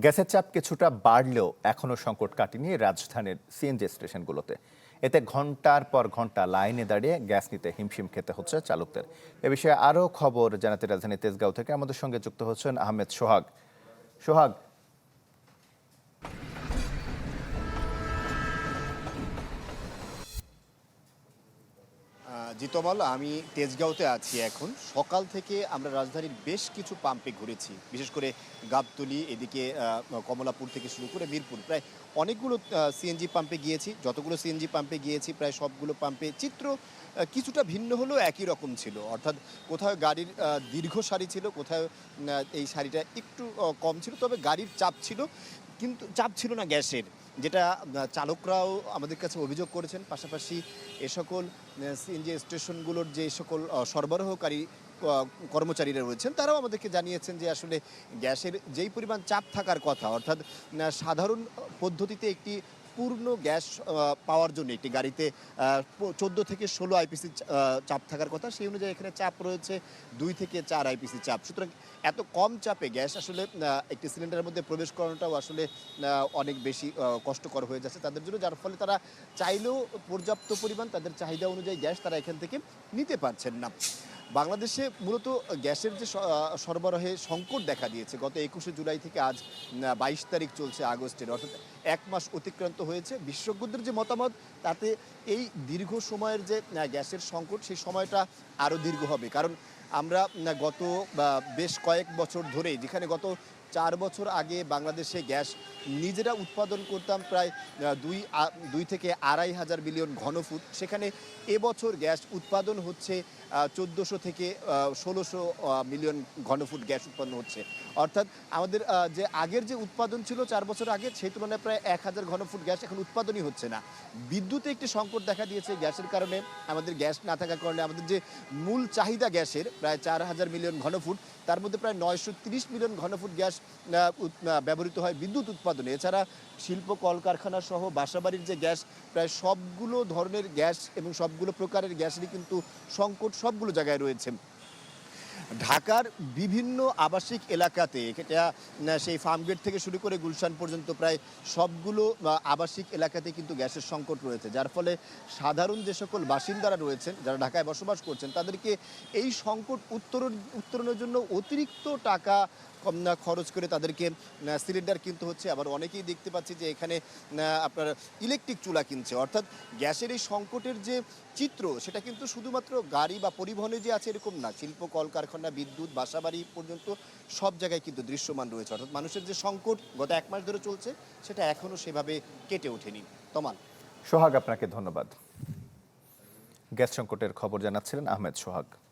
গ্যাসের চাপ কিছুটা বাড়লেও এখনও সংকট কাটেনি রাজধানীর সিএনজি স্টেশনগুলোতে। এতে ঘন্টার পর ঘন্টা লাইনে দাঁড়িয়ে গ্যাস নিতে হিমশিম খেতে হচ্ছে চালকদের। এ বিষয়ে আরও খবর জানাতে রাজধানী তেজগাঁও থেকে আমাদের সঙ্গে যুক্ত হচ্ছেন আহমেদ সোহাগ। সোহাগ, জি তমাল, আমি তেজগাঁওতে আছি এখন। সকাল থেকে আমরা রাজধানীর বেশ কিছু পাম্পে ঘুরেছি, বিশেষ করে গাবতলী, এদিকে কমলাপুর থেকে শুরু করে মিরপুর, প্রায় অনেকগুলো সিএনজি পাম্পে গিয়েছি। যতগুলো সিএনজি পাম্পে গিয়েছি প্রায় সবগুলো পাম্পে চিত্র কিছুটা ভিন্ন হলেও একই রকম ছিল। অর্থাৎ কোথাও গাড়ির দীর্ঘ সারি ছিল, কোথাও এই সারিটা একটু কম ছিল, তবে গাড়ির চাপ ছিল, কিন্তু চাপ ছিল না গ্যাসের, যেটা চালকরাও আমাদের কাছে অভিযোগ করেছেন। পাশাপাশি এ সকল সিএনজি স্টেশনগুলোর যে সকল সরবরাহকারী কর্মচারীরা রয়েছেন, তারাও আমাদেরকে জানিয়েছেন যে আসলে গ্যাসের যেই পরিমাণ চাপ থাকার কথা, অর্থাৎ সাধারণ পদ্ধতিতে একটি পূর্ণ গ্যাস পাওয়ার জন্য একটি গাড়িতে 14 থেকে 16 আইপিসি চাপ থাকার কথা, সেই অনুযায়ী এখানে চাপ রয়েছে 2 থেকে 4 আইপিসি চাপ। সুতরাং এত কম চাপে গ্যাস আসলে একটি সিলিন্ডারের মধ্যে প্রবেশ করানোটাও আসলে অনেক বেশি কষ্টকর হয়ে যাচ্ছে তাদের জন্য, যার ফলে তারা চাইলেও পর্যাপ্ত পরিমাণ তাদের চাহিদা অনুযায়ী গ্যাস তারা এখান থেকে নিতে পারছেন না। বাংলাদেশে মূলত গ্যাসের যে সরবরাহে সংকট দেখা দিয়েছে গত 21শে জুলাই থেকে আজ 22 তারিখ চলছে আগস্টের, অর্থাৎ 1 মাস অতিক্রান্ত হয়েছে। বিশেষজ্ঞদের যে মতামত, তাতে এই দীর্ঘ সময়ের যে গ্যাসের সংকট, সেই সময়টা আরও দীর্ঘ হবে। কারণ আমরা গত বেশ কয়েক বছর ধরে, যেখানে গত 4 বছর আগে বাংলাদেশে গ্যাস নিজেরা উৎপাদন করতাম প্রায় 2 থেকে 2,500 বিলিয়ন ঘনফুট, সেখানে এবছর গ্যাস উৎপাদন হচ্ছে 1400 থেকে 1600 মিলিয়ন ঘনফুট গ্যাস উৎপন্ন হচ্ছে। অর্থাৎ আমাদের যে আগের যে উৎপাদন ছিল 4 বছর আগে, সেই তুলনায় প্রায় 1000 ঘনফুট গ্যাস এখন উৎপাদনই হচ্ছে না। বিদ্যুতে একটি সংকট দেখা দিয়েছে গ্যাসের কারণে। আমাদের গ্যাস না থাকার কারণে আমাদের যে মূল চাহিদা গ্যাসের প্রায় 4000 মিলিয়ন ঘনফুট, তার মধ্যে প্রায় 930 মিলিয়ন ঘনফুট গ্যাস ব্যবহৃত হয় বিদ্যুৎ উৎপাদনে। এছাড়া শিল্প কলকারখানা সহ বাসাবাড়ির যে গ্যাস, প্রায় সবগুলো ধরনের গ্যাস এবং সবগুলো প্রকারের গ্যাসেরই কিন্তু সংকট সবগুলো জায়গায় রয়েছে। ঢাকার বিভিন্ন আবাসিক এলাকাতে, এটা সেই ফার্মগেট থেকে শুরু করে গুলশান পর্যন্ত প্রায় সবগুলো আবাসিক এলাকাতে কিন্তু গ্যাসের সংকট রয়েছে, যার ফলে সাধারণ যে সকল বাসিন্দারা রয়েছেন, যারা ঢাকায় বসবাস করছেন, তাদেরকে এই সংকট উত্তরণের জন্য অতিরিক্ত টাকা খরচ করে তাদেরকে সিলিন্ডার কিনতে হচ্ছে। আবার অনেকেই দেখতে পাচ্ছি যে এখানে আপনার ইলেকট্রিক চুলা কিনছে। অর্থাৎ গ্যাসের এই সংকটের যে চিত্র, সেটা কিন্তু শুধুমাত্র গাড়ি বা পরিবহনে যে আছে এরকম না, শিল্প কলকারখানা, বিদ্যুৎ, বাসাবাড়ি পর্যন্ত সব জায়গায় কিন্তু দৃশ্যমান রয়েছে। অর্থাৎ মানুষের যে সংকট গত 1 মাস ধরে চলছে, সেটা এখনও সেভাবে কেটে ওঠেনি। তমাল। সোহাগ, আপনাকে ধন্যবাদ। গ্যাস সংকটের খবর জানাচ্ছিলেন আহমেদ সোহাগ।